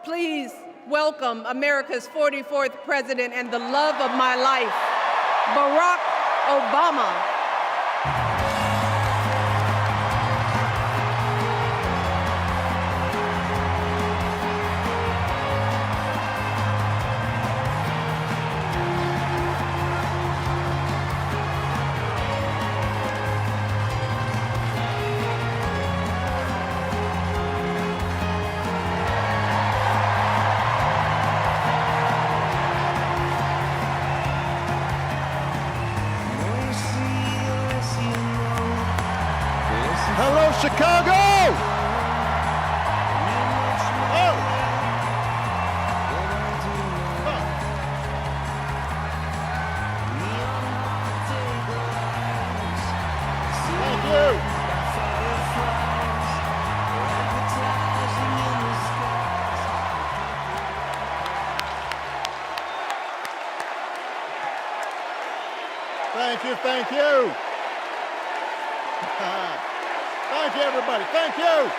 Please welcome America's 44th president and the love of my life, Barack Obama. Hello, Chicago! Oh. Thank you. Thank you, thank you. Thank you, everybody. Thank you.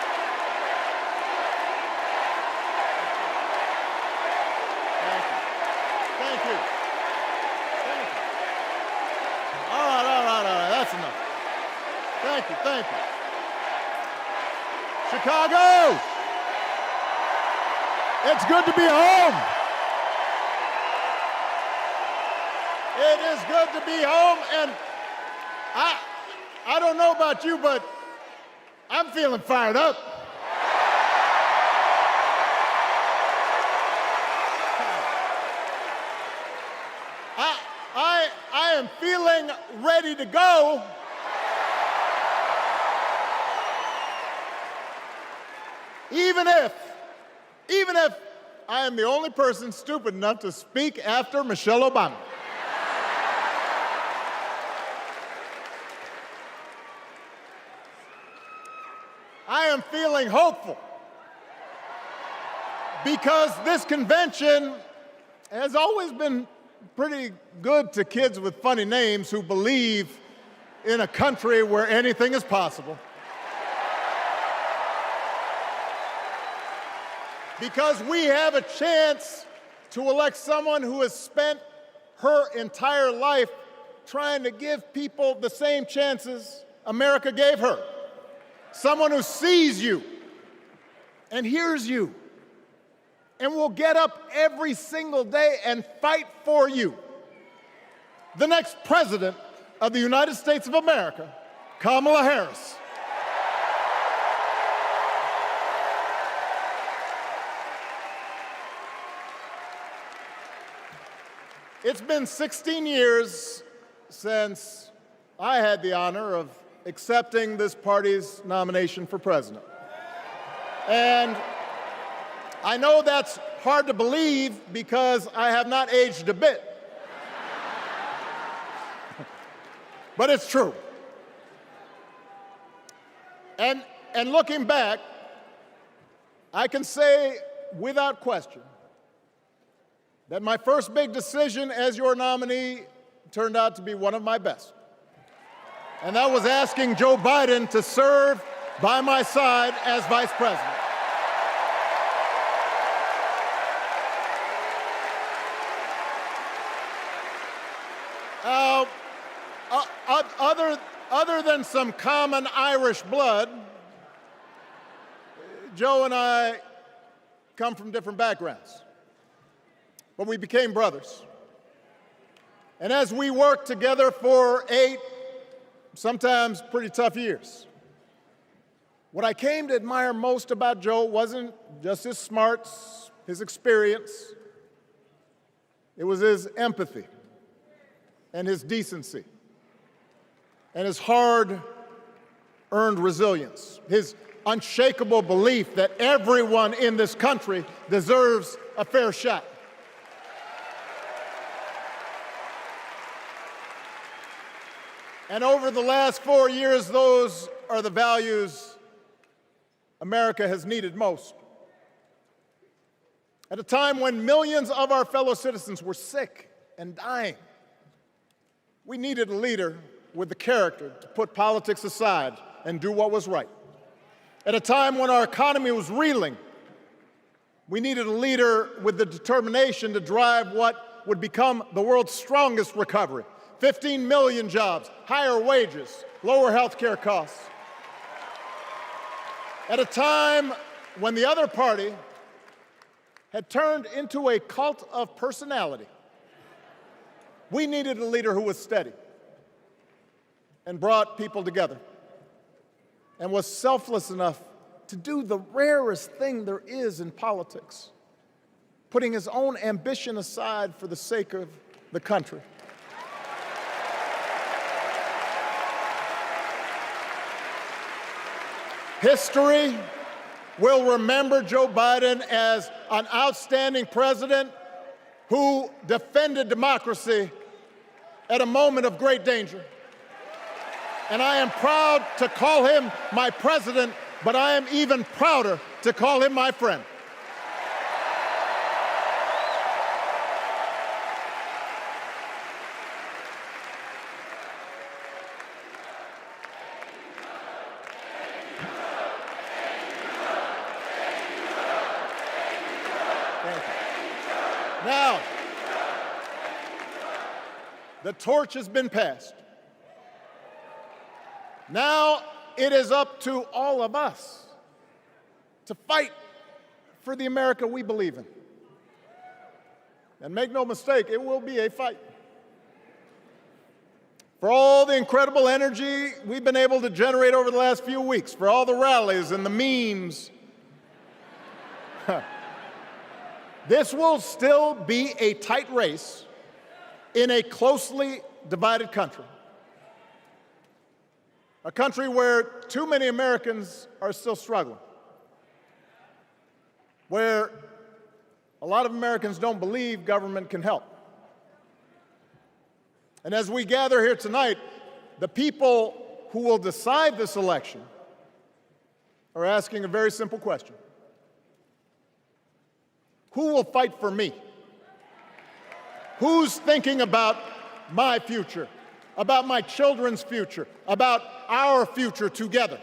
Thank you. Thank you. Thank you. All right. That's enough. Thank you. Thank you. Chicago! It's good to be home. It is good to be home, and I don't know about you, but I'm feeling fired up. I am feeling ready to go. Even if I am the only person stupid enough to speak after Michelle Obama. I am feeling hopeful because this convention has always been pretty good to kids with funny names who believe in a country where anything is possible. Because we have a chance to elect someone who has spent her entire life trying to give people the same chances America gave her. Someone who sees you and hears you and will get up every single day and fight for you. The next president of the United States of America, Kamala Harris. It's been 16 years since I had the honor of accepting this party's nomination for president. And I know that's hard to believe because I have not aged a bit. But it's true. And looking back, I can say without question that my first big decision as your nominee turned out to be one of my best. And that was asking Joe Biden to serve by my side as vice president. Other than some common Irish blood, Joe and I come from different backgrounds, but we became brothers. And as we worked together for 8, sometimes pretty tough years, what I came to admire most about Joe wasn't just his smarts, his experience. It was his empathy and his decency and his hard-earned resilience, his unshakable belief that everyone in this country deserves a fair shot. And over the last 4 years, those are the values America has needed most. At a time when millions of our fellow citizens were sick and dying, we needed a leader with the character to put politics aside and do what was right. At a time when our economy was reeling We needed a leader with the determination to drive what would become the world's strongest recovery. 15 million jobs, higher wages, lower health care costs. At a time when the other party had turned into a cult of personality, we needed a leader who was steady and brought people together and was selfless enough to do the rarest thing there is in politics, putting his own ambition aside for the sake of the country. History will remember Joe Biden as an outstanding president who defended democracy at a moment of great danger. And I am proud to call him my president, but I am even prouder to call him my friend. Now, the torch has been passed. Now it is up to all of us to fight for the America we believe in. And make no mistake, it will be a fight. For all the incredible energy we've been able to generate over the last few weeks, for all the rallies and the memes, this will still be a tight race in a closely divided country. A country where too many Americans are still struggling, where a lot of Americans don't believe government can help. And as we gather here tonight, the people who will decide this election are asking a very simple question. Who will fight for me? Who's thinking about my future, about my children's future, about our future together?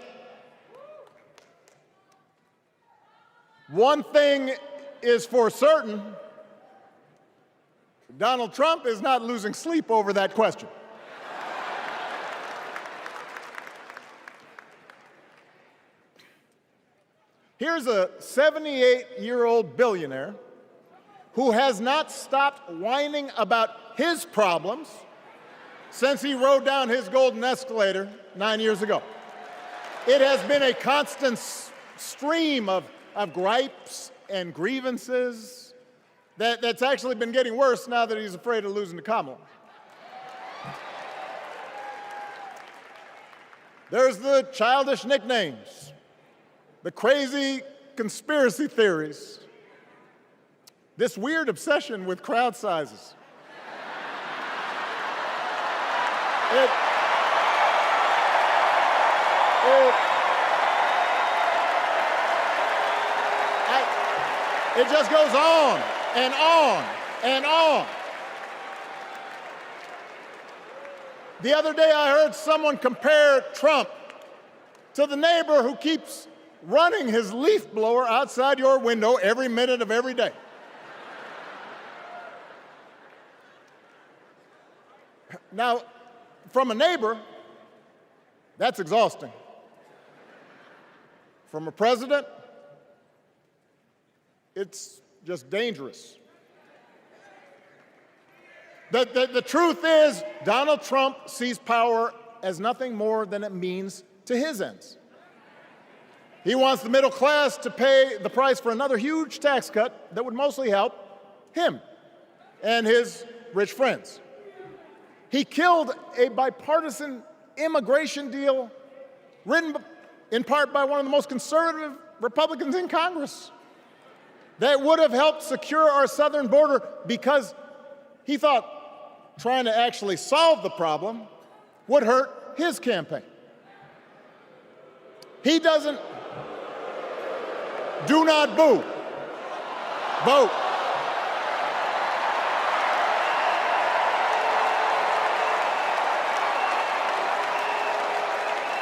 One thing is for certain, Donald Trump is not losing sleep over that question. Here's a 78-year-old billionaire who has not stopped whining about his problems since he rode down his golden escalator 9 years ago. It has been a constant stream of gripes and grievances that's actually been getting worse now that he's afraid of losing to Kamala. There's the childish nicknames, the crazy conspiracy theories, this weird obsession with crowd sizes. It just goes on and on and on. The other day I heard someone compare Trump to the neighbor who keeps running his leaf blower outside your window every minute of every day. Now, from a neighbor, that's exhausting. From a president, it's just dangerous. The truth is, Donald Trump sees power as nothing more than it means to his ends. He wants the middle class to pay the price for another huge tax cut that would mostly help him and his rich friends. He killed a bipartisan immigration deal written in part by one of the most conservative Republicans in Congress that would have helped secure our southern border because he thought trying to actually solve the problem would hurt his campaign. He doesn't. Do not boo. Vote.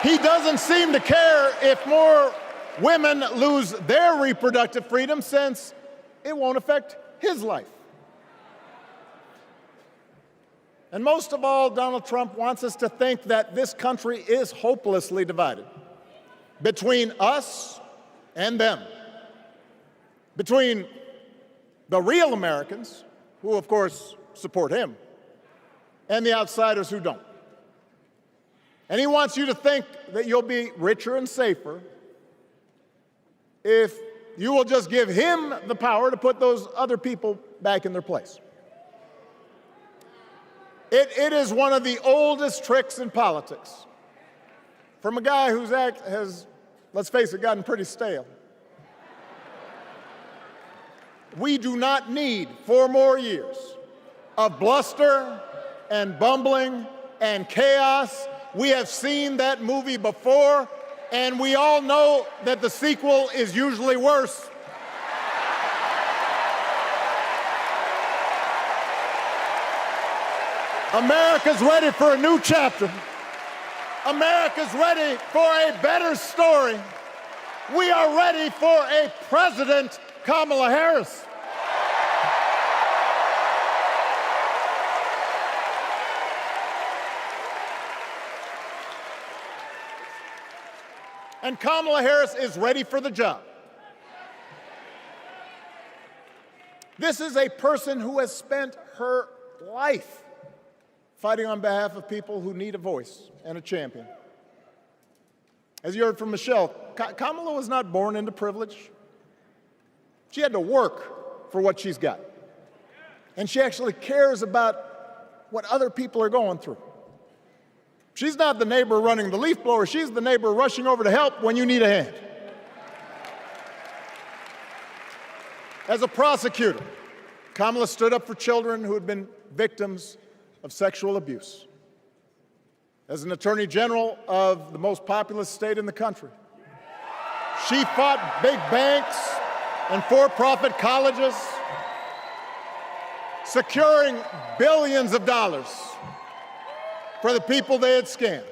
He doesn't seem to care if more women lose their reproductive freedom, since it won't affect his life. And most of all, Donald Trump wants us to think that this country is hopelessly divided between us and them, between the real Americans, who of course support him, and the outsiders who don't. And he wants you to think that you'll be richer and safer if you will just give him the power to put those other people back in their place. It is one of the oldest tricks in politics from a guy whose act has, let's face it, gotten pretty stale. We do not need 4 more years of bluster and bumbling and chaos. We have seen that movie before, and we all know that the sequel is usually worse. America's ready for a new chapter. America's ready for a better story. We are ready for a President Kamala Harris. And Kamala Harris is ready for the job. This is a person who has spent her life fighting on behalf of people who need a voice and a champion. As you heard from Michelle, Kamala was not born into privilege. She had to work for what she's got. And she actually cares about what other people are going through. She's not the neighbor running the leaf blower. She's the neighbor rushing over to help when you need a hand. As a prosecutor, Kamala stood up for children who had been victims of sexual abuse. As an attorney general of the most populous state in the country, she fought big banks and for-profit colleges, securing billions of dollars for the people they had scammed.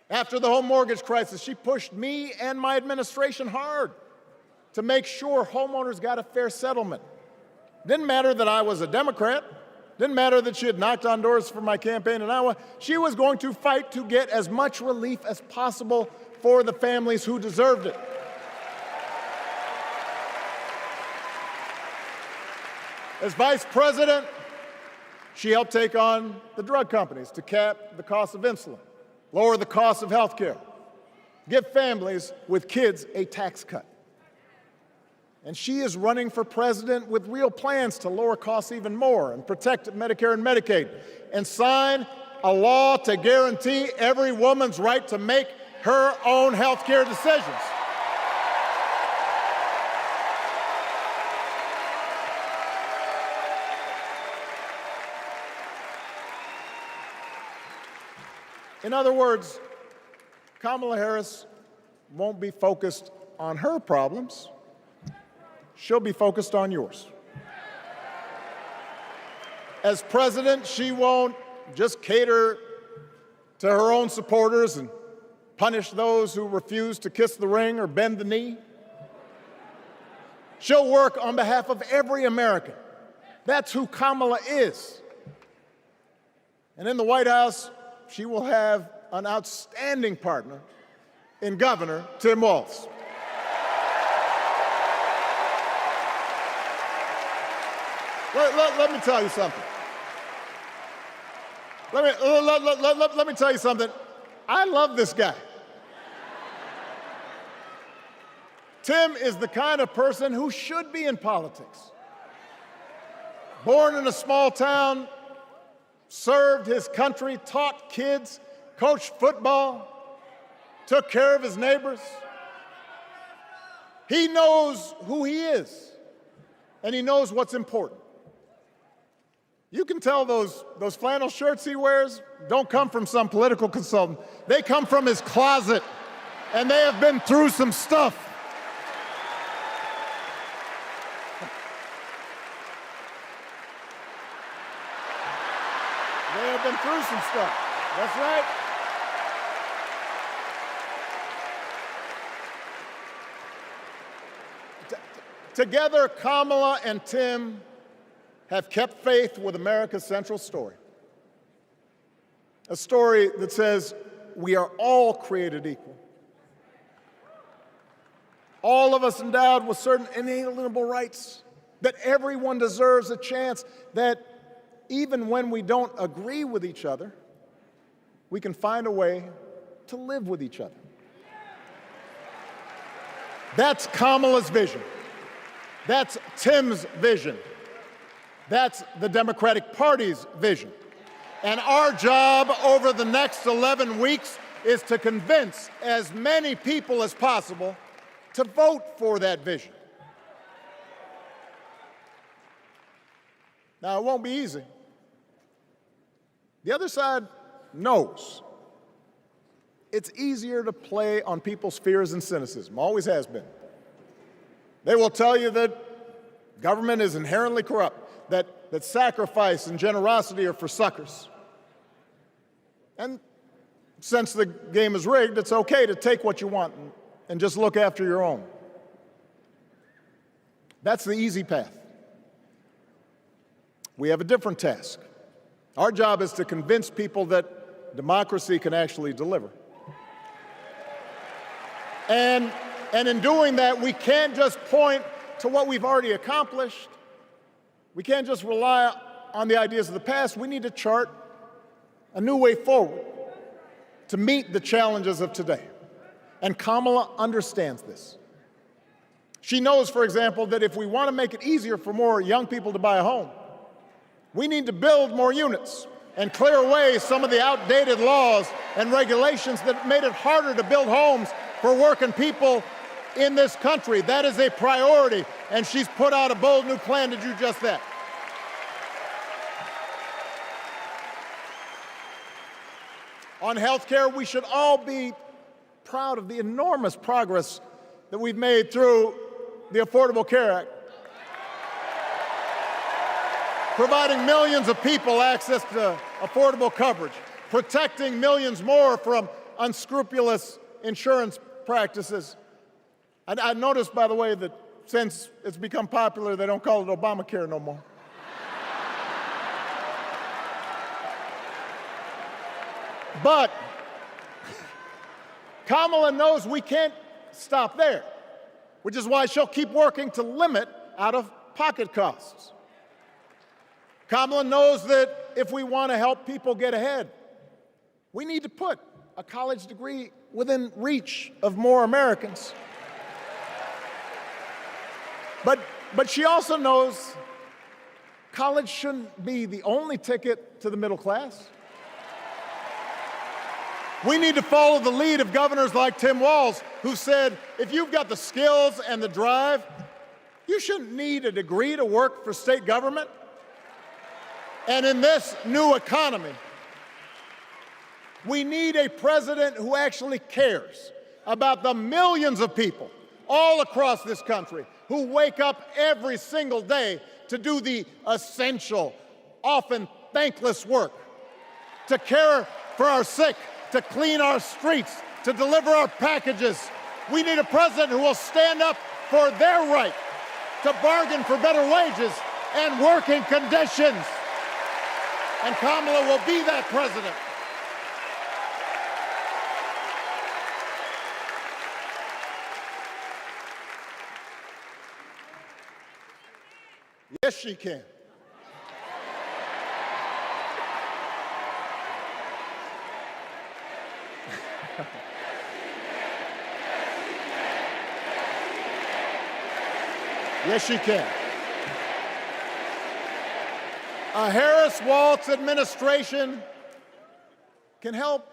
After the home mortgage crisis, she pushed me and my administration hard to make sure homeowners got a fair settlement. Didn't matter that I was a Democrat. Didn't matter that she had knocked on doors for my campaign in Iowa. She was going to fight to get as much relief as possible for the families who deserved it. As vice president, she helped take on the drug companies to cap the cost of insulin, lower the cost of health care, give families with kids a tax cut. And she is running for president with real plans to lower costs even more and protect Medicare and Medicaid and sign a law to guarantee every woman's right to make her own health care decisions. In other words, Kamala Harris won't be focused on her problems. She'll be focused on yours. As president, she won't just cater to her own supporters and punish those who refuse to kiss the ring or bend the knee. She'll work on behalf of every American. That's who Kamala is. And in the White House, she will have an outstanding partner in Governor Tim Walz. Let me tell you something. Let me tell you something. I love this guy. Tim is the kind of person who should be in politics. Born in a small town, served his country, taught kids, coached football, took care of his neighbors. He knows who he is, and he knows what's important. You can tell those flannel shirts he wears don't come from some political consultant. They come from his closet, and they have been through some stuff. They have been through some stuff. That's right. Together, Kamala and Tim have kept faith with America's central story. A story that says we are all created equal. All of us endowed with certain inalienable rights, that everyone deserves a chance, that even when we don't agree with each other, we can find a way to live with each other. That's Kamala's vision. That's Tim's vision. That's the Democratic Party's vision. And our job over the next 11 weeks is to convince as many people as possible to vote for that vision. Now, it won't be easy. The other side knows it's easier to play on people's fears and cynicism, always has been. They will tell you that government is inherently corrupt, that sacrifice and generosity are for suckers. And since the game is rigged, it's okay to take what you want and just look after your own. That's the easy path. We have a different task. Our job is to convince people that democracy can actually deliver. And in doing that, we can't just point to what we've already accomplished. We can't just rely on the ideas of the past. We need to chart a new way forward to meet the challenges of today. And Kamala understands this. She knows, for example, that if we want to make it easier for more young people to buy a home, we need to build more units and clear away some of the outdated laws and regulations that made it harder to build homes for working people in this country. That is a priority, and she's put out a bold new plan to do just that. On health care, we should all be proud of the enormous progress that we've made through the Affordable Care Act, providing millions of people access to affordable coverage, protecting millions more from unscrupulous insurance practices. I noticed, by the way, that since it's become popular, they don't call it Obamacare no more. But Kamala knows we can't stop there, which is why she'll keep working to limit out-of-pocket costs. Kamala knows that if we want to help people get ahead, we need to put a college degree within reach of more Americans. But she also knows college shouldn't be the only ticket to the middle class. We need to follow the lead of governors like Tim Walz, who said, if you've got the skills and the drive, you shouldn't need a degree to work for state government. And in this new economy, we need a president who actually cares about the millions of people all across this country who wake up every single day to do the essential, often thankless work, to care for our sick, to clean our streets, to deliver our packages. We need a president who will stand up for their right to bargain for better wages and working conditions. And Kamala will be that president. Yes, she can. Yes, she can. A Harris-Walz administration can help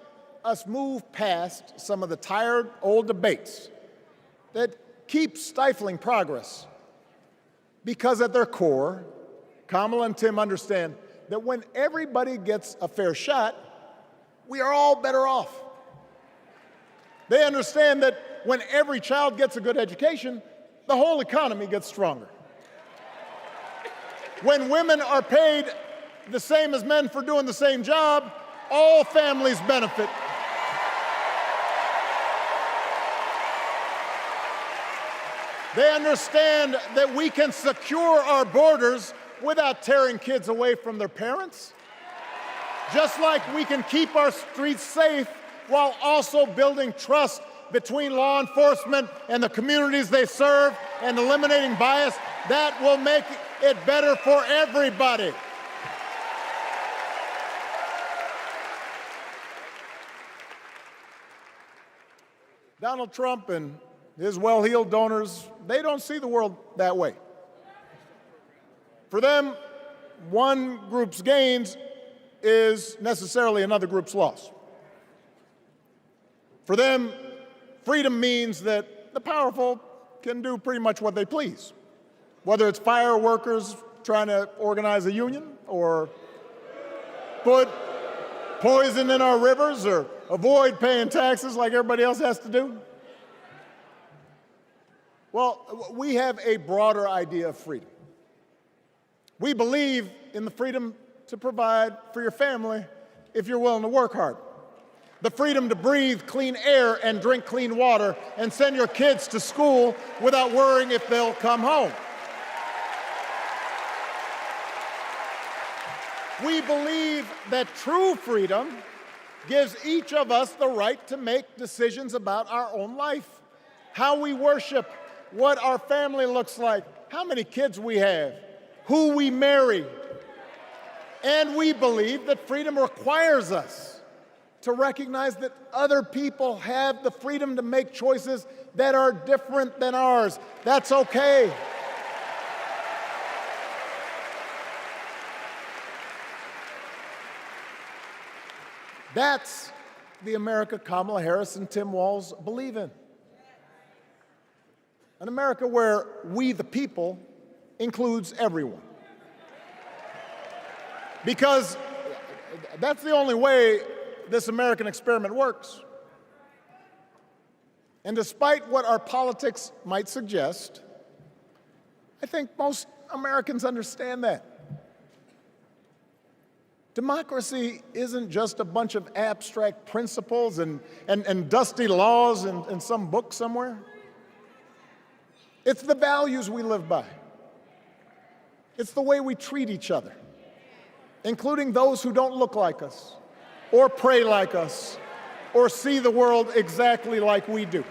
us move past some of the tired old debates that keep stifling progress. Because at their core, Kamala and Tim understand that when everybody gets a fair shot, we are all better off. They understand that when every child gets a good education, the whole economy gets stronger. When women are paid the same as men for doing the same job, all families benefit. They understand that we can secure our borders without tearing kids away from their parents. Just like we can keep our streets safe while also building trust between law enforcement and the communities they serve and eliminating bias, that will make it better for everybody. Donald Trump and his well-heeled donors, they don't see the world that way. For them, one group's gains is necessarily another group's loss. For them, freedom means that the powerful can do pretty much what they please, whether it's fire workers trying to organize a union, or put poison in our rivers, or avoid paying taxes like everybody else has to do. Well, we have a broader idea of freedom. We believe in the freedom to provide for your family if you're willing to work hard. The freedom to breathe clean air and drink clean water and send your kids to school without worrying if they'll come home. We believe that true freedom gives each of us the right to make decisions about our own life, how we worship, what our family looks like, how many kids we have, who we marry. And we believe that freedom requires us to recognize that other people have the freedom to make choices that are different than ours. That's okay. That's the America Kamala Harris and Tim Walz believe in. An America where we, the people, includes everyone. Because that's the only way this American experiment works. And despite what our politics might suggest, I think most Americans understand that. Democracy isn't just a bunch of abstract principles and dusty laws in some book somewhere. It's the values we live by. It's the way we treat each other, including those who don't look like us, or pray like us, or see the world exactly like we do.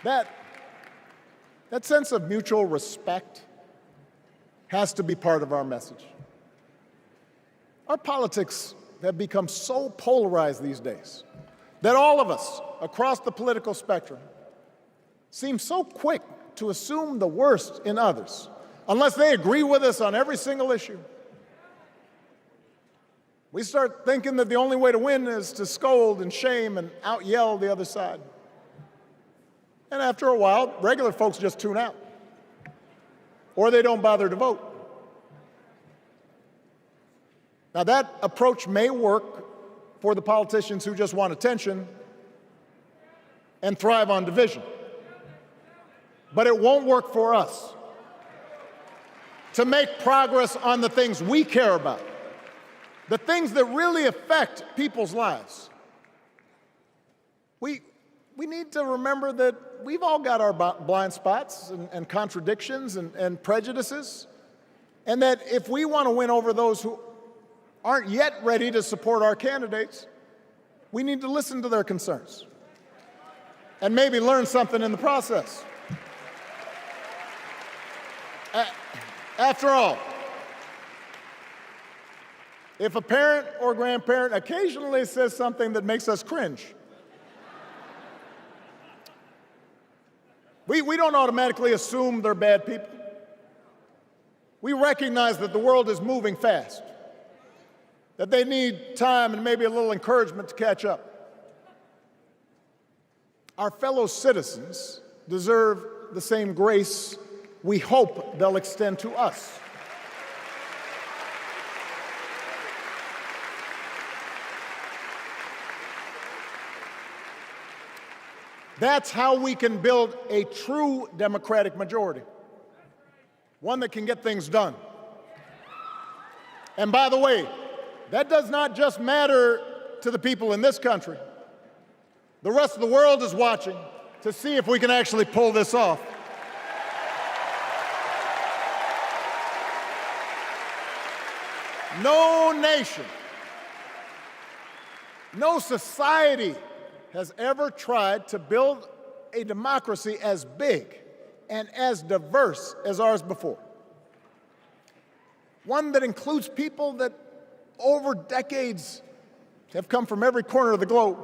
That sense of mutual respect has to be part of our message. Our politics have become so polarized these days that all of us across the political spectrum seem so quick to assume the worst in others, unless they agree with us on every single issue. We start thinking that the only way to win is to scold and shame and out-yell the other side. And after a while, regular folks just tune out, or they don't bother to vote. Now, that approach may work for the politicians who just want attention and thrive on division, but it won't work for us. To make progress on the things we care about, the things that really affect people's lives, we need to remember that we've all got our blind spots and contradictions and prejudices, and that if we want to win over those who aren't yet ready to support our candidates, we need to listen to their concerns and maybe learn something in the process. After all, if a parent or grandparent occasionally says something that makes us cringe, we don't automatically assume they're bad people. We recognize that the world is moving fast, that they need time and maybe a little encouragement to catch up. Our fellow citizens deserve the same grace we hope they'll extend to us. That's how we can build a true democratic majority, one that can get things done. And by the way, That does not just matter to the people in this country. The rest of the world is watching to see if we can actually pull this off. No nation, no society has ever tried to build a democracy as big and as diverse as ours before. One that includes people that over decades have come from every corner of the globe.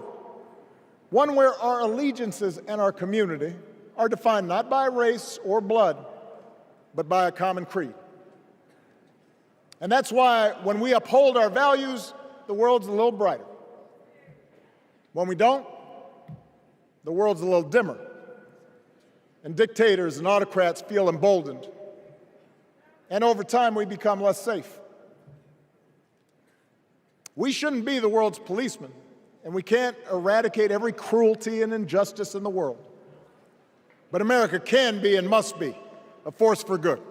One where our allegiances and our community are defined not by race or blood, but by a common creed. And that's why when we uphold our values, the world's a little brighter. When we don't, the world's a little dimmer. And dictators and autocrats feel emboldened. And over time, we become less safe. We shouldn't be the world's policemen, and we can't eradicate every cruelty and injustice in the world. But America can be and must be a force for good.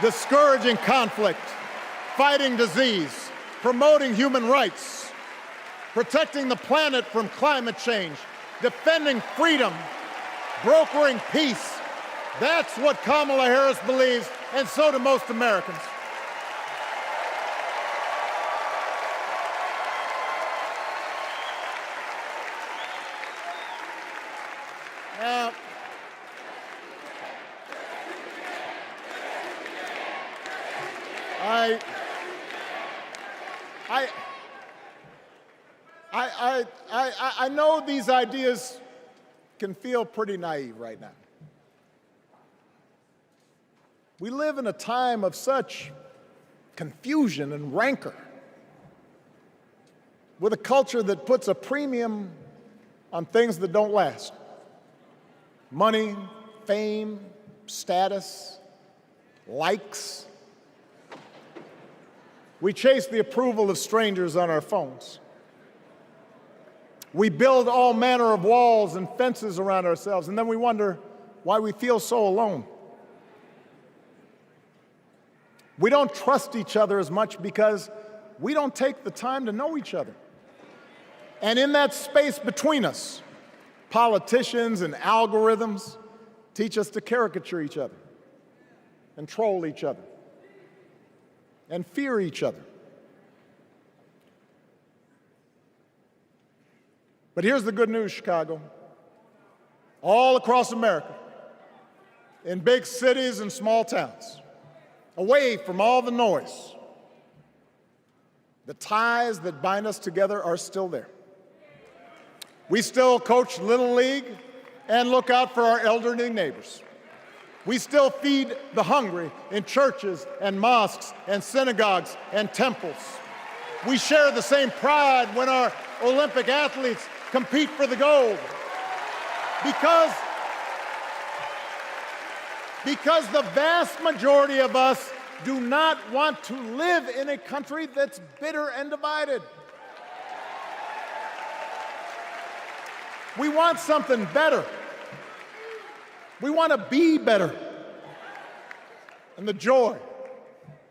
Discouraging conflict, fighting disease, promoting human rights, protecting the planet from climate change, defending freedom, brokering peace. That's what Kamala Harris believes, and so do most Americans. Now, I know these ideas can feel pretty naive right now. We live in a time of such confusion and rancor, with a culture that puts a premium on things that don't last. Money, fame, status, likes. We chase the approval of strangers on our phones. We build all manner of walls and fences around ourselves, and then we wonder why we feel so alone. We don't trust each other as much because we don't take the time to know each other. And in that space between us, politicians and algorithms teach us to caricature each other and troll each other and fear each other. But here's the good news, Chicago. All across America, in big cities and small towns, away from all the noise, the ties that bind us together are still there. We still coach Little League and look out for our elderly neighbors. We still feed the hungry in churches and mosques and synagogues and temples. We share the same pride when our Olympic athletes compete for the gold. Because the vast majority of us do not want to live in a country that's bitter and divided. We want something better. We want to be better. And the joy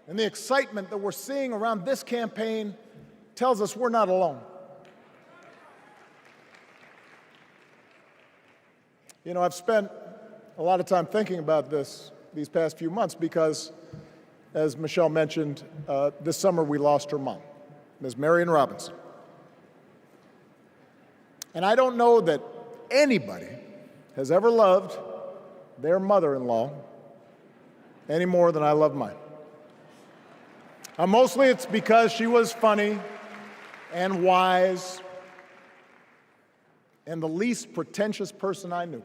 and the excitement that we're seeing around this campaign tells us we're not alone. You know, I've spent a lot of time thinking about these past few months because, as Michelle mentioned, this summer we lost her mom, Ms. Marion Robinson. And I don't know that anybody has ever loved their mother-in-law any more than I love mine. Mostly it's because she was funny and wise and the least pretentious person I knew.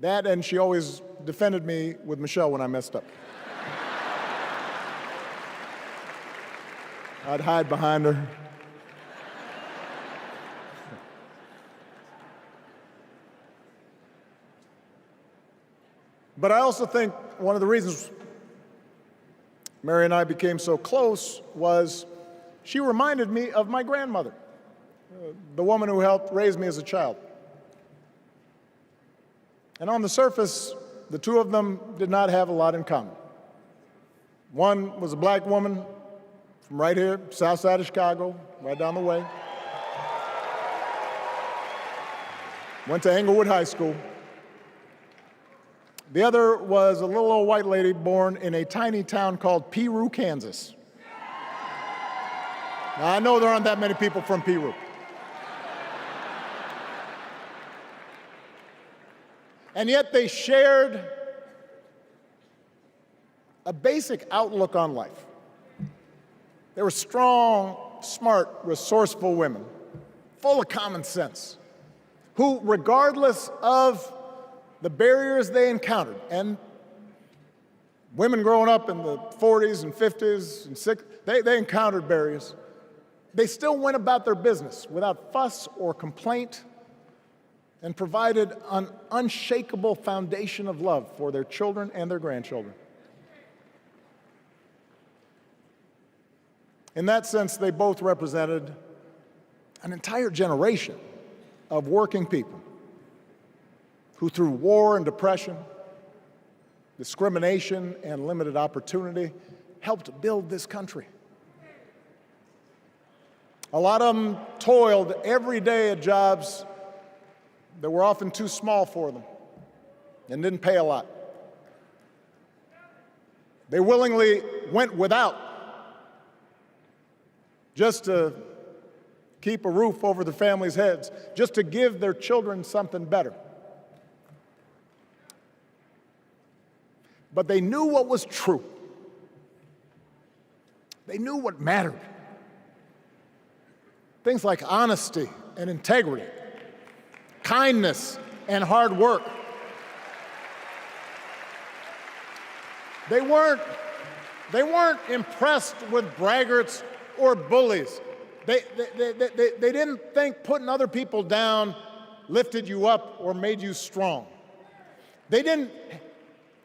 That, and she always defended me with Michelle when I messed up. I'd hide behind her. But I also think one of the reasons Mary and I became so close was she reminded me of my grandmother, the woman who helped raise me as a child. And on the surface, the two of them did not have a lot in common. One was a black woman from right here, south side of Chicago, right down the way. Went to Englewood High School. The other was a little old white lady born in a tiny town called Peru, Kansas. Now, I know there aren't that many people from Peru. And yet they shared a basic outlook on life. They were strong, smart, resourceful women, full of common sense, who, regardless of the barriers they encountered, and women growing up in the 40s and 50s and 60s, they encountered barriers. They still went about their business without fuss or complaint and provided an unshakable foundation of love for their children and their grandchildren. In that sense, they both represented an entire generation of working people who, through war and depression, discrimination and limited opportunity, helped build this country. A lot of them toiled every day at jobs that were often too small for them and didn't pay a lot. They willingly went without just to keep a roof over their families' heads, just to give their children something better. But they knew what was true. They knew what mattered. Things like honesty and integrity, kindness and hard work. They weren't impressed with braggarts or bullies. They didn't think putting other people down lifted you up or made you strong. They didn't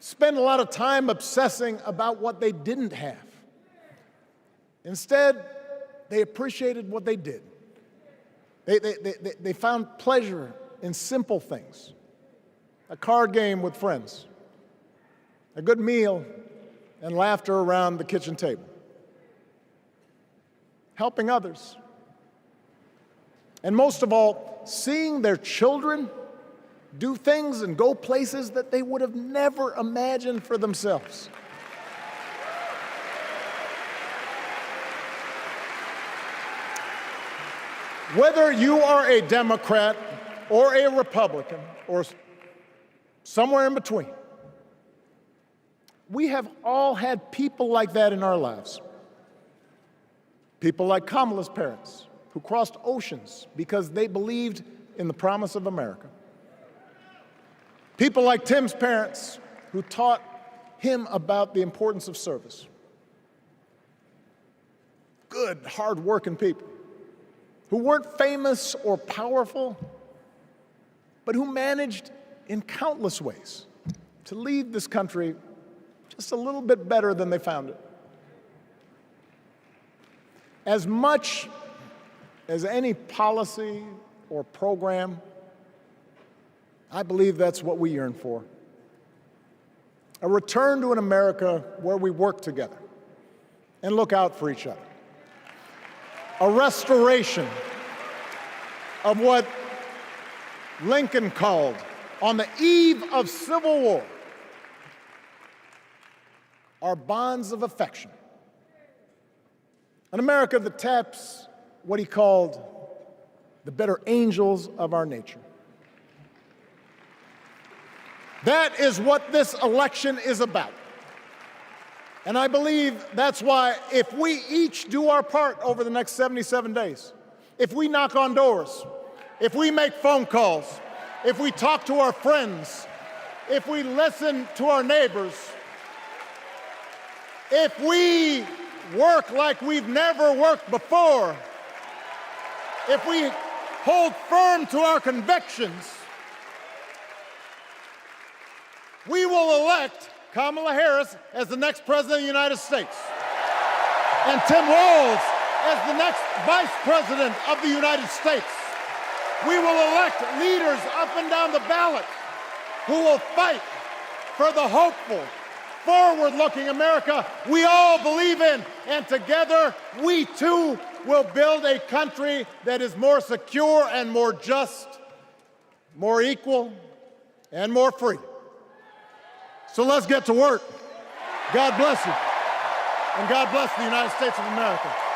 spend a lot of time obsessing about what they didn't have. Instead, they appreciated what they did. They found pleasure in simple things: a card game with friends, a good meal, and laughter around the kitchen table, helping others, and most of all, seeing their children do things and go places that they would have never imagined for themselves. Whether you are a Democrat or a Republican or somewhere in between, we have all had people like that in our lives. People like Kamala's parents, who crossed oceans because they believed in the promise of America. People like Tim's parents, who taught him about the importance of service. Good, hard-working people who weren't famous or powerful, but who managed in countless ways to leave this country just a little bit better than they found it. As much as any policy or program, I believe that's what we yearn for. A return to an America where we work together and look out for each other. A restoration of what Lincoln called, on the eve of Civil War, our bonds of affection. An America that taps what he called the better angels of our nature. That is what this election is about. And I believe that's why, if we each do our part over the next 77 days, if we knock on doors, if we make phone calls, if we talk to our friends, if we listen to our neighbors, if we work like we've never worked before, if we hold firm to our convictions, we will elect Kamala Harris as the next President of the United States, and Tim Walz as the next Vice President of the United States. We will elect leaders up and down the ballot who will fight for the hopeful, forward-looking America we all believe in. And together, we too will build a country that is more secure and more just, more equal, and more free. So let's get to work. God bless you. And God bless the United States of America.